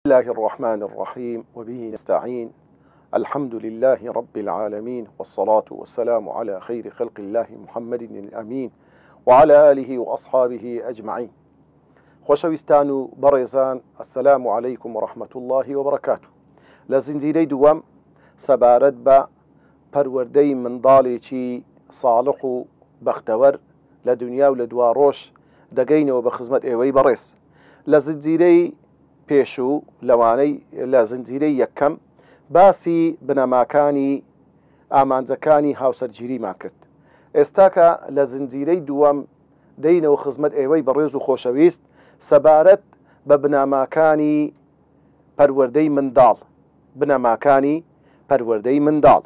الله الرحمن الرحيم وبه نستعين. الحمد لله رب العالمين، والصلاة والسلام على خير خلق الله محمد الأمين وعلى آله وأصحابه أجمعين. خوشويستان و بريزان، السلام عليكم ورحمة الله وبركاته. لزنجيري دوام سبارد با پروردەی منداڵێکی صالح و بەختەوەر لە دنیا و لە دوا ڕۆژ دەگەینەوە بە خزمەت ئێوەی بەڕێز. لە زنجیرەی پێشوو لەوانەی لە زنجیرەی یەکەم باسی بنەماکانی ئامانجەکانی هاوسەرگیریمان کرد. ئێستاکە لە زنجیرەی دووەم دەینەوە خزمەت ئێوەی بەڕێز و خۆشەویست سەبارەت بە بنەماکانی پەروەردەی منداڵ. بنەماکانی پەروەردەی منداڵ،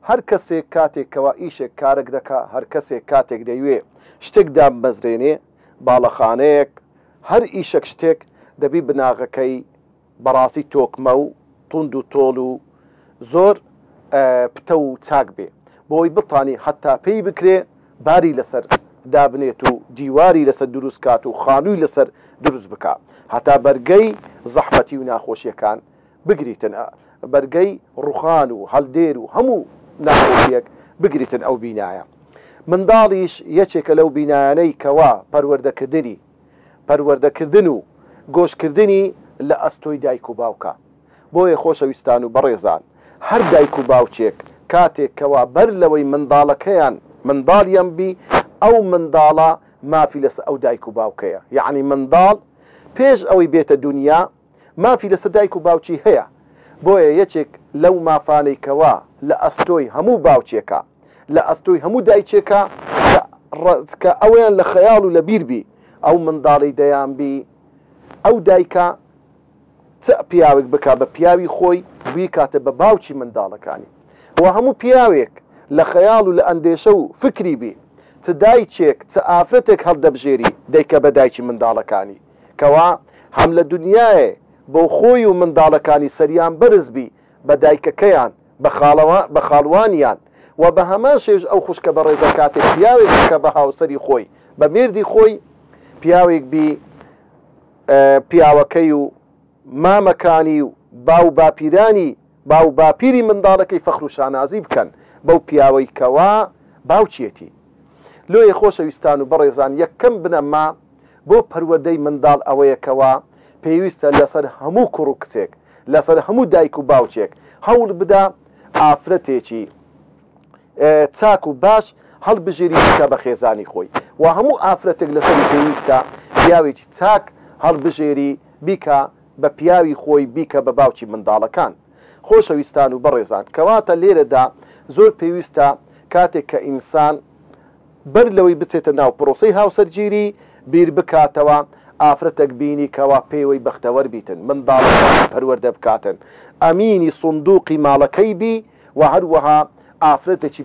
هەر کەسێک کاتێکەوە ئیشێک کارێک دەکا، هەر کەسێک کاتێک دەیوێ شتێک دامەزرێنێ، باڵەخانەیەک، هەر ئیشێک شتێک دەبی بناغەکەی بەڕاستی تۆکمە و توند و تۆڵ و زۆر پتە و چاک بێ، بۆی بتانی حتا پێی بکرێ باری لەسەر دابنێت و دیواری لەسەر دروست کات و خانووی لەسەر دروست بکە، هەتا بەرگەی زەحمەتی و ناخۆشیەکان بگریتن، بەرگەی ڕوخان و هەڵدێر و هەموو ناخۆشیەک بگریتن ئەو بینایە. منداڵیش یەکێکە لەو بینایانەی کەوا پەروەردەکردن و گۆشکردنی لە ئەستۆی دایک و باوکە. بۆیە خۆشەویستان و بەڕێزان، هەر دایک و باوچێک کاتێک کەوا بەر لەوەی منداڵەکەیان منداڵیان بی، ئەو منداڵە مافی لەسەر ئەو دایک و باوکەیە. یعنی منداڵ پێش ئەوەی بێتە دنیا مافی لەسەر دایک و باوچی هەیە. بۆیە یەکێک لەو مافانەی کەوا لە ئەستۆی هەموو باوچێکە، لە ئەستۆی هەموو دایکێکە کە ئەویان لە خەیاڵ و لە بیر بی، ئەو منداڵی دەیان بی ئەو دایکە چ پیاوێک بکە بە پیاوی خۆی بیکاتە بە باوچی منداڵەکانی. و هەموو پیاوێک لە خەیاڵ و لە ئەندێشە و فکری بی چ دایچێک چ ئافرەتێک هەڵدەبژێری دایکە بە دایکی منداڵەکانی، کەوا هەم لە دنیاە بۆ خۆی و منداڵەکانی سەریان بەرز بی بە دایکەکەیان بە خاڵوانیان، و بە هەمان شێژ ئەو خوشکە بە ڕێزە کاتێک پیاوێک کە بە هاوسەری خۆی بە مێردی خۆی پیاوێک بی پیاوەکەی و مامەکانی و باو باپیرانی باو باپیری منداڵەکەی فەخر و شانازی بکەن بەو پیاوەی کەوا باوچێتی. لۆیە خۆشەویستان و بەڕێزان، یەکەم بنەما بۆ پەروەردەی منداڵ ئەوەیە کەوا پێویستە لەسەر هەموو کوڕ و کچێک، لەسەر هەموو دایک و باوچێک هەوڵ بدا ئافرەتێکی چاک و باش هەڵبژێری بکە بە خێزانی خۆی، و هەموو ئافرەتێک لەسەری پێویستە پیاوێکی چاک هەڵبژێری بیکە بە پیاوی خۆی، بیکە بە باوکی منداڵەکان. خۆشەویستان و بەڕێزان، کەواتە لێرەدا زۆر پێویستە کاتێک کە ئینسان بەر لەوەی بچێتە ناو پرۆسەی هاوسەرگیری بیر بکاتەوە ئافرەتێک بینی کەوا پێوەی بەختەوەر بیتن، منداڵەکان پەروەردە بکاتن، ئەمینی سندوقی ماڵەکەی بی، و هەروەها ئافرەتێکی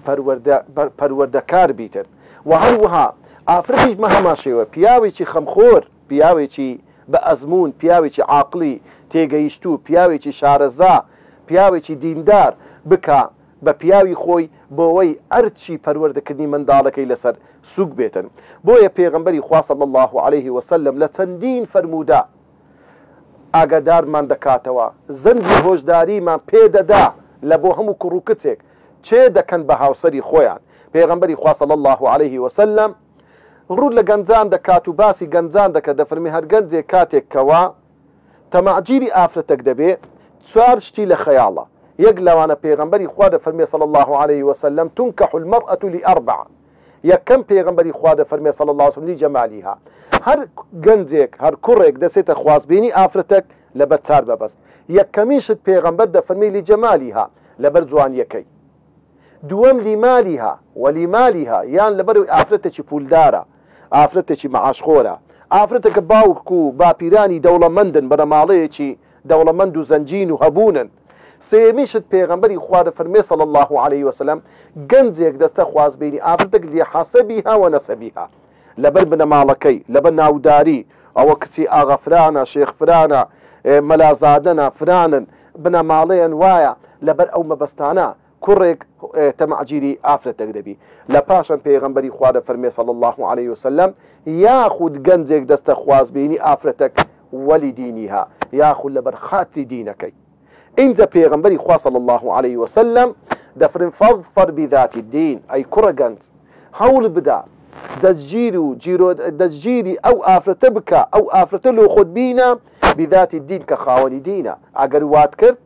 پەروەردەکار بیتن، و هەروەها ئافرەتیش مە هەماشێوە پیاوێکی خەمخۆر، پیاوێکی بە ئەزمون، پیاوێکی عاقلی تێگەیشتوو، پیاوێکی شارەزا، پیاوێکی دیندار بکە بە پیاوی خۆی بۆەوەی ئەرچی پەروەردەکردنی منداڵەکەی لەسەر سوک بێتن. بۆیە پێغەمبەری خوا صلی الله عليه وسلم لە چەندین فەرموودا ئاگادارمان دەکاتەوە، زەنگی هۆشداریمان پێدەدا لە بۆ هەموو کوڕ و کچێک چێ دەکەن بە هاوسەری خۆیان. پێغەمبەری خوا صلی الله عليه وسلم ڕوو لە گەنجان دەکات و باسی گەنجان دەکات، دەفەرمی هەر گەنجێک کاتێک کەوا تەمەعجیری ئافرەتێک دەبێ چوار شتی لە خەیاڵە. یەک لەوانە پێغەمبەری خوا دەفەرمێ صلی الله عليه وسلم تنكح المرأة لأربع. یەکەم پێغەمبەری خوا دەفەرمێ صلی الله عليه وسلم لجەمالیها، هەر گەنجێک هەر کوڕێک دەچێتە خوازبێنی ئافرەتێک لەبەر چار بەبەست. یەکەمیشت پێغەمبەر دەفەرمێ لجەمالیها، لەبەر جوانیەکەی. دووەم لیمالیها ولیمالیها، یان لەبەر ئافرەتێکی پولدارە، ئافرەتێکی مەعاشخۆرە، ئافرەتێکە باوک و باپیرانی دەوڵەمەندن، بەرەماڵەیەکی دەوڵەمەند و زەنجین و هەبوونن. سێمیشت پێغەمبەری خوا دەفەرمێ صلی الله عليه وسلم گەنجێک دەستە خوازبێنی ئافرەتێک لحەسەبیها و نەسەبیها، لەبەر بنەماڵەکەی، لەبەر ناوداری، ئەوە کچی ئاغا فرانە، شێخ فرانە، مەلازادەنە، فرانن، بنەماڵەیان وایە، لەبەر ئەو مەبەستانە کوڕێک تەمەعجیری ئافرەتێک دەبی. لە پاشان پێغەمبەری خوا دەفەرمێ صلی الله عليه وسلم یاخود گەنجێک دەستە خوازبێنی ئافرەتێک ولدينها ياخذ لبرخات دينك. انت پیغمبري خوا صلى الله عليه وسلم دفرن فظفر بذات الدين اي كرغنت حول بدا دجيري او افرتبك او افرتلو خد بينا بذات الدين كخاوني دينا اگر وات کرد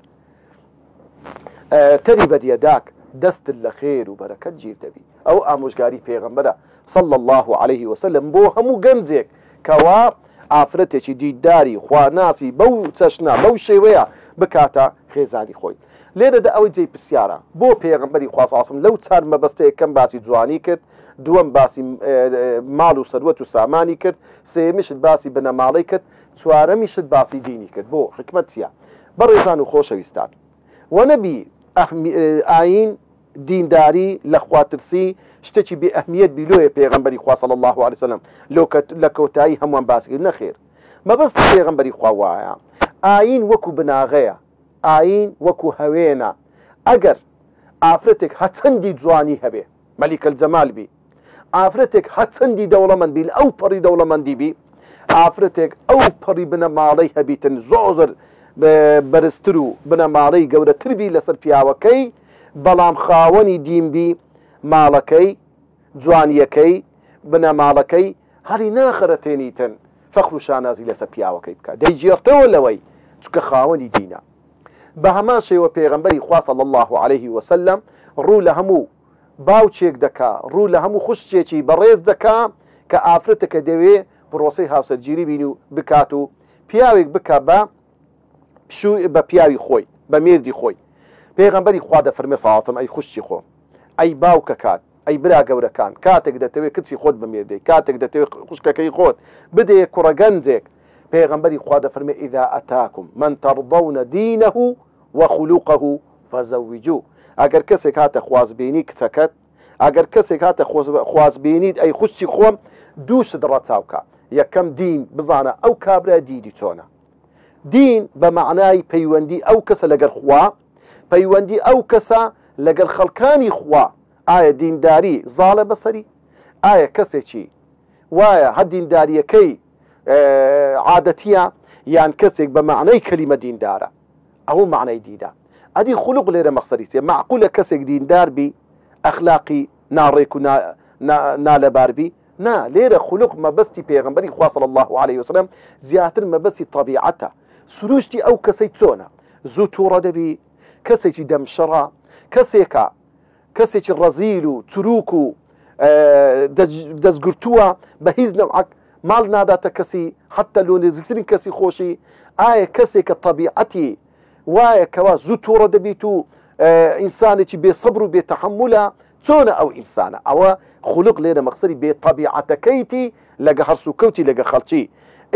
تربت يداك دست الخير وبركة جير تبي او اموشگاري پیغمبر صلى الله عليه وسلم بو همو گنجك كوا افرتشي ديداري خواناسي بو تشنا بو شوية بكاتا خيزاني خوي لێرە دا ئەوەی جێی پرسیارە بۆ پێغەمبەری خوا صلی الله علیه و سلم لەو چار مەبەستەیە کەم باسی جوانی کرد، دووەم باسی ماڵ و سەروەت و سامانی کرد، سێمیشت باسی بنەماڵەی کرد، چوارەمیشت باسی دینی کرد. بۆ حکمت چییە؟ بەڕێزان و خۆشەویستان، وەنەبی ئاین دینداری لە خواترسی شتێکی بێ ئەهمیەت بیلۆیە پێغەمبەری خوا صلی الله علیه و سلم لە کەوتایی هەمووان باسی کرد. نەخێر، مەبەستی پێغەمبەری خوا وایە ئاین وەکو بناغەیە، ئاین وەکو هەوێنە، ئەگەر ئافرەتێک هەچەندی جوانی هەبێ مەلیکە الجەمال بی، ئافرەتێک هەچەندی دەوڵەمەند بی، ئەو پەڕی دەوڵەمەندی بی، ئافرەتێک ئەو پەڕی بنەماڵەی هەبیتن زۆر بەرزتر و بنەماڵەی گەورەتر بی لەسەر پیاوەکەی، بەڵام خاوەنی دین بی، ماڵەکەی جوانیەکەی بنەماڵەکەی هەری ناخەرەتێنیتن فەخر و شانازی لەسەر پیاوەکەی بکات، دەیگێڕتەوە لەوەی چونکە خاوەنی دینە. بە هەمان شێوە پێغەمبەری خوا صلی الله عليه وسلم ڕوو لە هەموو باوچێک دەکا، ڕوو لە هەموو خوشتێکی بەڕێز دەکا کە ئافرەتەکە دەوێ پرۆسەی هاوسەرگیری بین و بکات و پیاوێک بکە بە پیاوی خۆی، بە مێردی خۆی. پێغەمبەری خوا دەفەرمێ صلی الله علیه وسلم ئەی خوشتی خۆم، ئەی باوکەکان، ئەی برا گەورەکان، کاتێک دەتەوێت کچی خۆت بمێردەی، کاتێک دەتەوێت خوشکەکەی خۆت بدەیە کوڕەگەنجێک، پێغەمبەری خوا دەفەرمێ ئیذا ئەتاکم من تەرضەونە دینەه وخلوقه فزوجوه. ئەگەر کەسێک هاتە خوازبێنی کچەکەت، ئەگەر کەسێک هاتە خوازبێنیت ئەی خوشتی خۆم، دووشت ڕەچاوکە. یەکەم دین بزانە ئەو کابرا دینی چۆنە. دین بە معنای پەیوەندی ئەو کەسە لەگەر خوا، پەیوەندی ئەو کەسە لەگەر خەڵکانی خوا. ئایا دینداری زاڵە بەسەری؟ ئایا کەسێکی وایە هە دینداریەکەی عادەتیە یان کەسێک بە معنای کەلیمە دیندارە؟ ئەو معنای دیدا. ئەدی خولوق لێرە مەقسەدیتێ، معقولە کەسێک دیندار بی ئەخلاقی ناڕێک و نالەبار بی؟ نا، لێرە خولوق مەبەستی پێغەمبەری خوا صلی الله عليه وسلم زیاتر مەبەستی طەبیعەتە. سروشتی ئەو کەسەی چۆنە؟ زوو تووڕە دەبی، کەسێکی دەمشەڕە، کەسێکی ڕەزیل و چروک و دەستگرتووە بە هیچ نەوعەک ماڵ ناداتە کەسی، حتى لۆ نزیکترین کەسی خۆشی. ئایا کەسێک کە طەبیعەتی وایە کەوا زوو تووڕە دەبیت و ئینسانێکی بێسەبر و بێتەحەمولە، چۆنە ئەو ئینسانە؟ ئەوە خولوق لێرە مەقسەدی بێطەبیعەتەکەیتی لەگە هەرس و کەوتی لەگە خەڵکی.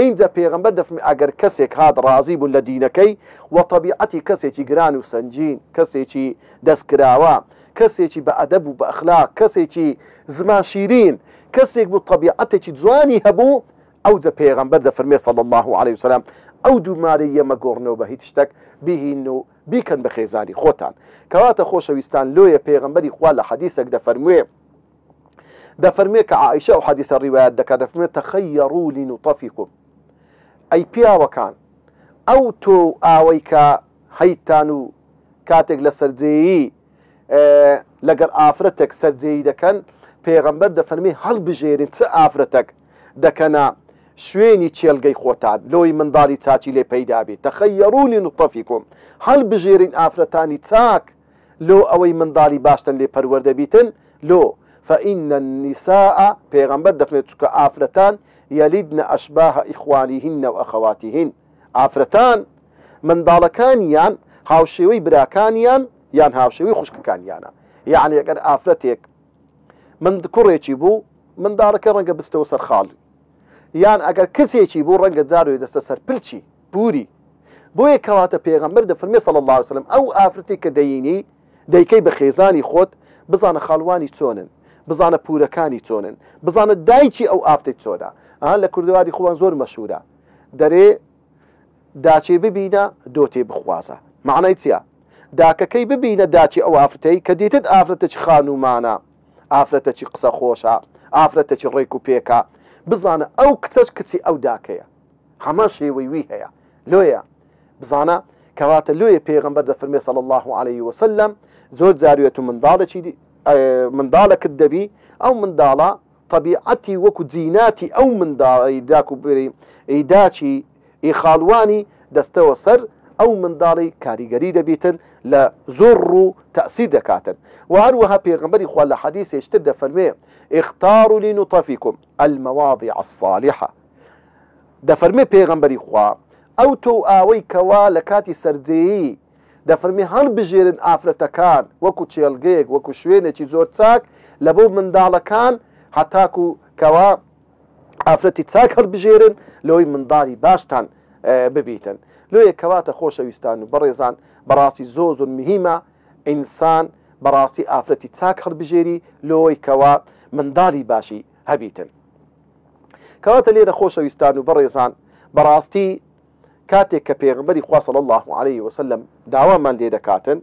اینجا پێغەمبەر دەفەرمێ ئەگەر کەسێک هات ڕازی بوون لە دینەکەی و طەبیعەتی کەسێکی گران و سەنجین، کەسێکی دەستکراوە، کەسێکی بە ئەدەب و بە ئەخلاق، کەسێکی زمان شیرین، کەسێک بوو طەبیعەتێکی جوانی هەبوو، ئەوجا پێغەمبەر دەفەرمێ صلی الله عليه وسلم ئەو دوومارەی ئێمە گۆڕنەوە بە هیچ شتێک بیهین و بیکەن بە خێزانی خۆتان. کەواتە خۆشەویستان، لۆیە پێغەمبەری خوا لە حەدیثێک دەفەرمێ کە عائیشە ئەو حەدیثە ڕیوایەت دەکات، دەفەرمێ تەخەیەڕوا لنوطەفیکم، ئەی پیاوەکان، ئەو تۆ ئاوەی کە هەیتان و کاتێک لە سەرجەیی لەگەر ئافرەتێک سەرجەیی دەکەن، پێغەمبەر دەفەرمێ هەڵبژێرن چ ئافرەتێک دەکەنە شوێنی چێلگەی خۆتان، لۆی منداڵی چاچی لێ پەیدا بێت. تەخەیەڕوا لنوطەفیکم، هەڵبژێرن ئافرەتانی چاک لۆ ئەوەی منداڵی باشتن لێ پەروەردە بیتن لۆ. فإن النساء پێغەمبەر دەفرێت چکە ئافرەتان یەلیدنە ئەشباهە ئیخوانیهن و ئەخەواتیهن، ئافرەتان منداڵەکانیان هاوشێوەی براکانیان یان هاوشێوەی خوشکەکانیانە. یعنی ئەگەر ئافرەتێک من کوڕێکی بوو، منداڵەکە ڕەنگە بستەوە سەر خاڵی، یان ئەگەر کچێکی بوو ڕەنگە جاروی دەستە سەر پلچی پووری. بۆیە کەواتە پێغەمبەر دەفەرمێ صلی الله عليه وسلم ئەو ئافرەتی کە دەیینی دەیکەی بە خێزانی خۆت، بزانە خاڵوانی چۆنن، بزانە پورەکانی چۆنن، بزانە دایکی ئەو ئافرەتی چۆنە. لە کوردواری خۆوان زۆر مەشهورە، دەرێ داچێ ببینە دۆتێ بخوازە. معنای چییە؟ داکەکەی ببینە داچی ئەو ئافرەتەی کە دیتت ئافرەتێکی خانومانە، ئافرەتێکی قسە خۆشە، ئافرەتێکی ڕێک و پێکە، بزانە ئەو کچەش کچی ئەو داکەیە. هەمان شێوەی وی هەیە لۆیە بزانە کەواتە لۆیە پێغەمبەر دەفەرمێ صلی الله عليه وسلم زۆر جاروێت و منداڵێکت دەبی ئەو منداڵە طبیعەتی وەکو جیناتی ئەو منداڵی داک و ئیداچی ئیخاڵوانی دەستەوە سەر ئەو منداڵی کاریگەری دەبێتن لە زۆر ڕوو تەأسیر دەکاتن و هەروەها پێغەمبەری خوا لە حەدیثێشتر دەفەرمێ اختاروا لنطفكم المواضع الصالحة دەفەرمێ پێغەمبەری خوا ئەو تۆ ئاوەی کەوا لە کاتی سەرجەیی دەفەرمێ هەڵبژێرن ئافرەتەکان وەکو چێلگەیەک وەکو شوێنێکی زۆر چاک لە بۆ منداڵەکان هەتاکو کەوا ئافرەتی چاک هەڵبژێرن لەوەی منداڵی باشتان ببیتن لۆیە کەواتە خۆشەویستان و بەڕێزان بەڕاستی زۆر زۆر مهمە ئینسان بەڕاستی ئافرەتی چاک هەڵبژێری لەوەی کەوا منداڵی باشی هەبیتن کەواتە لێرە خۆشەویستان و بەڕێزان بەڕاستی کاتێک کە پێغەمبەری خوا صلی الله عليه وسلم داوامان لێ دەکاتن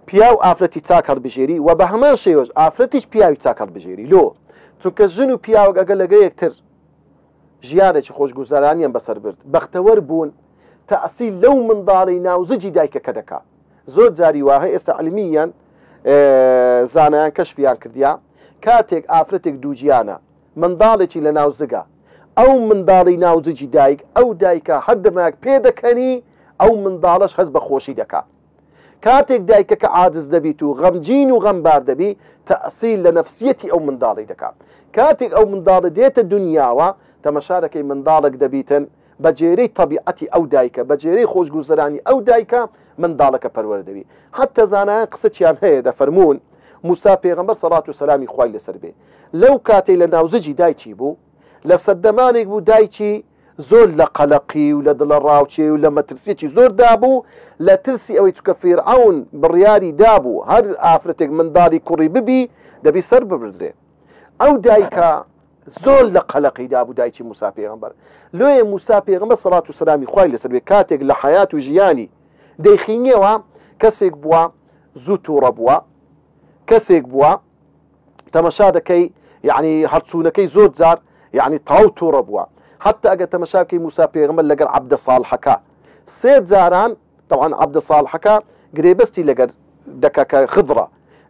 پیا و ئافرەتی چاک هەڵبژێری و بە هەمان شێوەش ئافرەتیش پیاوی چاک هەڵبژێری لۆ چونکە ژن و پیاوەک ئەگەر لەگە یەکتر ژیانێکی خۆشگوزەرانیان بەسەر برد بەختەوەر بوون تەأسیل لەو منداڵی ناوزجی دایکەکە دەکات زۆر جاری وایە ئێستا علمیان زانایان کەشفیان کردیا کاتێک ئافرەتێک دووجیانە منداڵێکی لە ناوزگە ئەو منداڵی ناوزجی دایک ئەو دایکە هەردەماک پێ دەکەنی ئەو منداڵش هەست بە خۆشی دەکات کاتێک دایکەکە عاجز دەبیت و غەمجین و غەمبار دەبی تەأسیل لە نەفسیەتی ئەو منداڵی دەکات کاتێک ئەو منداڵە دێتە دنیاوە تەمەشارەکەی منداڵێک دەبیتن بە جێرەی طبیعەتی ئەو دایکە بە جێرەی خۆشگوزەرانی ئەو دایکە منداڵەکە پەروەردەبی حتى زانایان قسەیان هەیە دەفەرمون موسا پێغەمبەر سەڵات و سەلامی خوای لەسەر بێ لەو کاتەی لە ناوزجی دایکی بوو لە سەردەمانێک بوو دایکی زۆر لە قەلەقی و لە دڵە ڕاوچێ و لە مەترسیەکی زۆر دابوو لە ترسی ئەوەی چکە فیرعەون بڕیاری دابوو هەر ئافرەتێک منداڵی کوڕی ببی دەبی سەر ببردرێ ئەو دایکە زۆر لە قەلەقی دابوو دایکی موسا پێغەمبەر لۆیە موسا پێغەمبەر سەڵات و سەلامی خوای لەسەر بێ کاتێک لە حەیات و ژیانی دەیخینیەوە کەسێک بووە زوو تووڕە بووە کەسێک بووە تەمەشا دەکەی یعنی هەرچوونەکەی زۆر جار یعنی تاو تووڕە بووە حتى ئەگەر تەمەشاکەی موسا پێغەمبەر لەگەر عەبدە ساڵحەکە سێ جاران طبعا عەبدە ساڵحەکە گرێبەستی لەگەر دەکەکە خضرە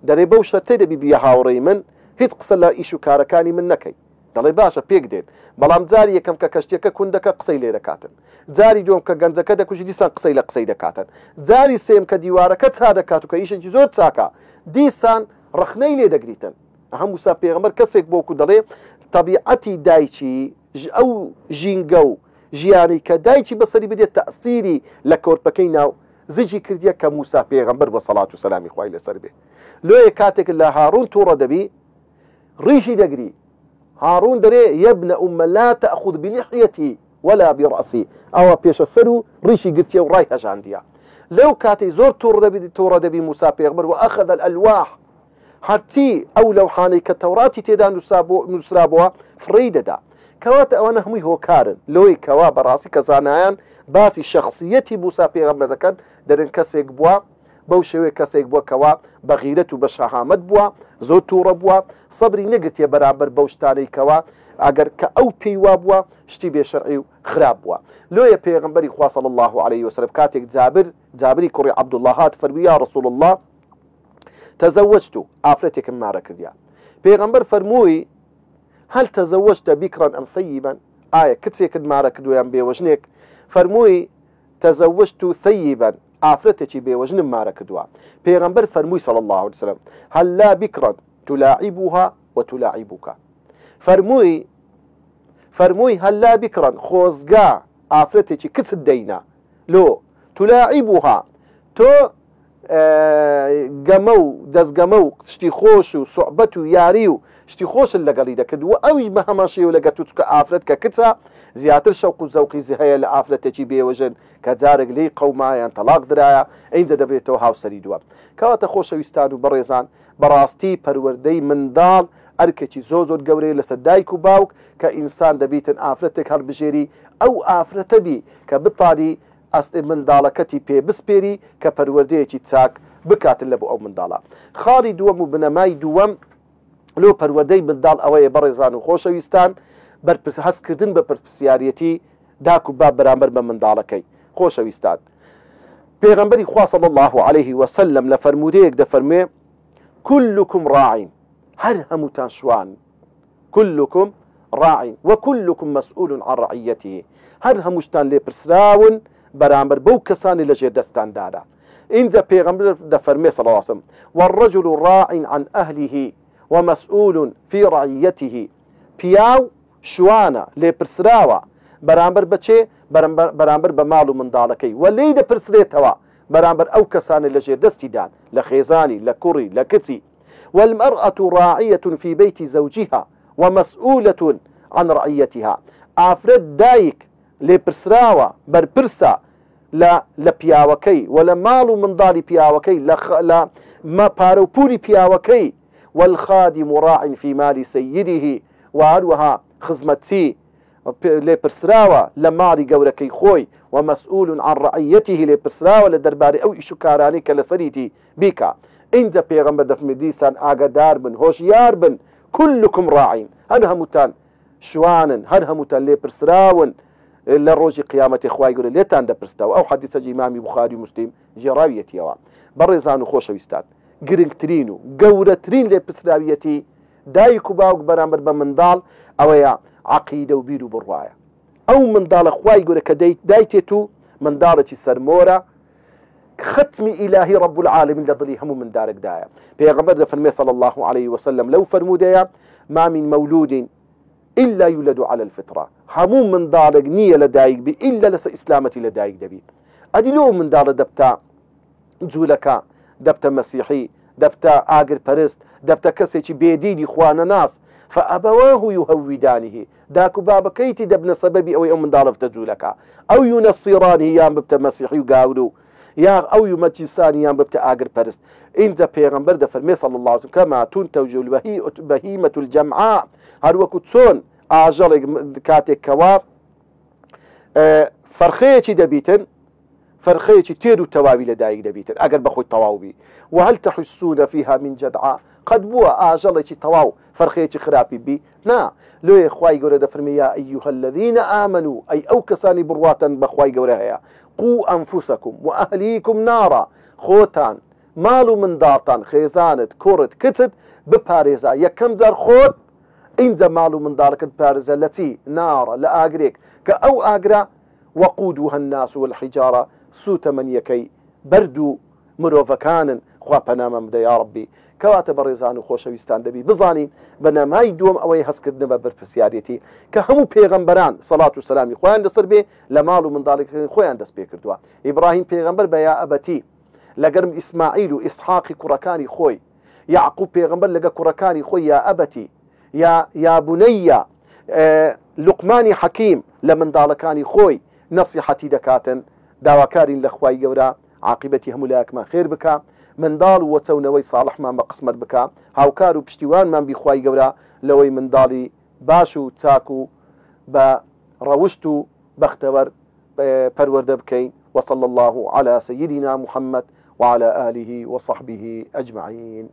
دەرێ بەو شەرتەی دەبی بیە هاوڕێی من هیچ قسە لە ئیش و کارەکانی من نەکەی دەڵێ باشە پێک دێت بەڵام جاری یەکەم کە کەشتێکە کوندەکە قسەی لێ دەکاتن جاری دوم کە گەنجەکە دەکوژی دیسان قسەی لە قسەی دەکاتن جاری سێم کە دیوارەکە چا دەکات و کە ئیشێکی زۆر چاکە دیسان ڕخنەی لێ دەگریتن هەموو موسا پێغەمبەر کەسێک بۆکو دەڵێ طبیعەتی دایکی ئەو ژینگە و ژیانی کە دایکی بەسەری بدێت تەأسیری لە کۆرپەکەی ناو زجی کردیە کە موسا پێغەمبەر بە سەڵات و سەلامی خوای لەسەر بێ لۆیە کاتێک لە هاڕون تووڕە دەبی ڕیشی دەگری هاڕون دەرێ یەبنە ئومە لا تەأخذ بلحیەتی ولا برأسی ئەوە پێشە سەر و ڕیشی گرتیە و ڕای هەژاندیە لەو کاتەی زۆر تووڕە دەبی موسا پێغەمبەر و ئەخەذ الألواح هەرچی ئەو لەوحانەی کە تەوراتی تێدا نووسرابووە فڕی دەدا کەواتە ئەوانە هەمووی هۆکارن لۆی کەوا بەڕاستی کە زانایان باسی شخصیەتی موسا پێغەمبەر دەکەن دەرن کەسێک بووە بەو شێوەیە کەسێک بووە کەوا بە غیرەت و بە شەهامەت بووە زۆر تووڕە بووە سەبری نەگرتیە بەرامبەر بەو شتانەی کەوا ئەگەر کە ئەو پێی وا بووە شتی بێشەرعی و خراپ بووە لۆیە پێغەمبەری خوا صلی الله عليه وسلم کاتێک جابری کوڕی عەبدوڵڵاه هات فەرمووی یا رسول الله تزوجت ئافرەتێکم مارە کردیا پێغەمبەر فەرمووی هل تزوجت بكرا أم ثيبا آية كتسيك مارا كدويان بيوجنك فرموي تزوجت ثيبا آفرتك بيوجن مارا كدوا بيغمبر فرموي صلى الله عليه وسلم هل لا بكرا تلاعبها وتلاعبك فرموي هل لا بكرا خوزقا آفرتك كتدينا لو تلاعبها تو گەمە و دەستگەمە و شتی خۆش و سوحبەت و یاری و شتی خۆشن لەگەڵی دەکرد و ئەویش بە هەمان شێوە لەگەر تو چکە ئافرەت کە کچە زیاتر شەوق و زەوقی هەیە لە ئافرەتێکی بێوەژن کە جارێک لێی قەومایان تەلاق درایە ئەینجا دەبێتەوە هاوسەری دووە کەواتە خۆشەویستان و بەڕێزان بەڕاستی پەروەردەی منداڵ ئەرکێکی زۆر گەورەیە لەسەر دایک و باوک کە ئینسان دەبیتن ئافرەتێک هەڵبژێری ئەو ئافرەتە بی کە بتانی منداڵەکەتی پێ بسپێری کە پەروەردەیەکی چاک بکاتن لە بۆ ئەو منداڵە خاڵی دووەم و بنەمای دووەم لۆ پەروەردەی منداڵ ئەوەیە بەڕێزان و خۆشەویستان هەستکردن بە پرسیارەتی داکو با بەرامبەر بە منداڵەکەی. خۆشەویستان، پێغەمبەری خوا صلی الله عليه وسلم لە فەرمودەیەک دەفەرمێ كلكم راع، هەر هەمووتان شوان، كلكم راع وكلكم مسؤول عن رعيته، هەر هەمووشتان لێپرسراون بەرامبەر بەو کەسانی لە ژێر دەستاندادا. اینجا پێغەمبەر دەفەرمێ صلی الله عليه وسلم والرجل راع عن أهله ومسؤول في رعيته، پیاو شوانە لێپرسراوە بەرامبەر بەچێ؟ بەرامبەر بە ماڵ و منداڵەکەی، و لێی دەپرسرێتەوە بەرامبەر ئەو کەسانی لە ژێر دەستیدان، لە خێزانی، لە کوڕی، لە کچی. والمرأة راعية في بيت زوجها ومسؤولة عن رعيتها، ئافرەت دایک لێپرسراوە بەرپرسە لە پیاوەکەی و لە ماڵ و منداڵی پیاوەکەی، لە پارە و پوری پیاوەکەی. والخادم راع في مال سيده، و هەروەها خزمەتچی لێپرسراوە لە ماڵی گەورەکەی خۆی، ومسؤول عن رعيته لێپرسراوە لە دەربارەی ئەو ئیش و کارانەی کە لەسەریتی بیکە. اینجا پێغەمبەر دەفەرمێ دیسان ئاگادار بن، هۆشیار بن، كلكم راعین، هەر هەمووتان شوانن، هەر هەمووتان لێپرسراون لە ڕۆژی قیامەتی خوای گەورە لێتان دەپرسێتەوە. ئەو حەدیسە ئیمامی بوخاری و مسلم جێڕاویەتیەوە. بەڕێزان و خۆشەویستان، گرنگترین و گەورەترین لێپرسراویەتی دایک و باوک بەرامبەر بە منداڵ ئەوەیە عەقیدە و بیر و بڕوایە. ئەو منداڵە خوای گەورە کە دایتێت و منداڵێکی سەرمۆرە، ختمی ئیلاهی رب العالمین لە دڵی هەموو مندارێکدایە. پێغەمبەر دەفەرمێ صلی الله عليه وسلم لەو فەرمودەیە ما من مولود إلا يولد على الفطرة، هەموو منداڵێک نییە لە دایک بی إلا لەسەر ئیسلامەتی لە دایک دەبی. ئەدی لۆ منداڵە دەبتە جوولەکە، دەبتە مەسیحی، دەبتە ئاگر پەرست، دەبتە کەسێکی بێدینی خوانە ناس، فأبواه يهودانه، داکو بابەکەیتی دەبنە سەبەبی ئەوەی ئەو منداڵە بتە جوولەکە، ئەو ينصرانه یان ببتە مەسیحی و گاورو، یا ئەو یومەجیسانی یان ببتە ئاگر پەرست. اینجا پێغەمبەر دەفەرمێ صلی الله عليه وسلم كما تنتج البهيمة الجمعاء، هەروەکو چۆن ئاژەڵێک کاتێک کەوا فەرخەیەکی دەبیتن، فەرخەیەکی تێر و تەواوی لە دایک دەبیتن ئەگەر بەخۆی تەواو بی. وهل تحسون فيها من جدعاء، قد بووە ئاژەڵێکی تەواو فەرخەیەکی خراپی بی؟ نا. لۆیە خوای گەورە دەفەرمێ یا ئەیها الذين آمنوا، ئەی ئەو کەسانی بڕواتن بە خوای گەورە هەیە، قوا أنفسكم وأهليكم نارا، خۆتان، ماڵ و منداڵتان، خێزانت، کوڕت، کچت بپارێزە. یەکەم جار خۆت، اینجا ماڵ و منداڵەکەت پارێزە لە چی؟ نارە، لە ئاگرێک کە ئەو ئاگرە وقودها الناس والحجارة، سوتەمەنیەکەی بەرد و مرۆڤەکانن. خوا پەنامە بدە یا ڕەبی. کەواتە بەڕێزان و خۆشەویستان دەبی بزانین بەنەمای دووەم ئەوەی هەستکردنە بە بەرپرسیارەتی کە هەموو پێغەمبەران سەڵات و سەلامی خۆیان لەسەر بێ لە ماڵ و منداڵێکی خۆیان دەست پێ کردووە. ئیبراهیم پێغەمبەر بە یا ئەبەتی لەگەرم ئیسماعیل و ئیسحاقی کوڕەکانی خۆی، یعقوب پێغەمبەر لەگە کوڕەکانی خۆی یا ئەبەتی یا بونەیە، لوقمانی حەکیم لە منداڵەکانی خۆی نەسیحەتی دەکاتن، داواکارین لە خوای گەورە عاقبەتی هەموو لایەکمان خێر بکە، منداڵ و وەچەونەوەی ساڵحمان بە قسمت بکە، هاوکار و پشتیوانمان بی خوای گەورە لەوەی منداڵی باش و چاک و بە ڕەوشت و بەختەوەر پەروەردە بکەین. وصلى الله على سيدنا محمد وعلى آله وصحبه أجمعين.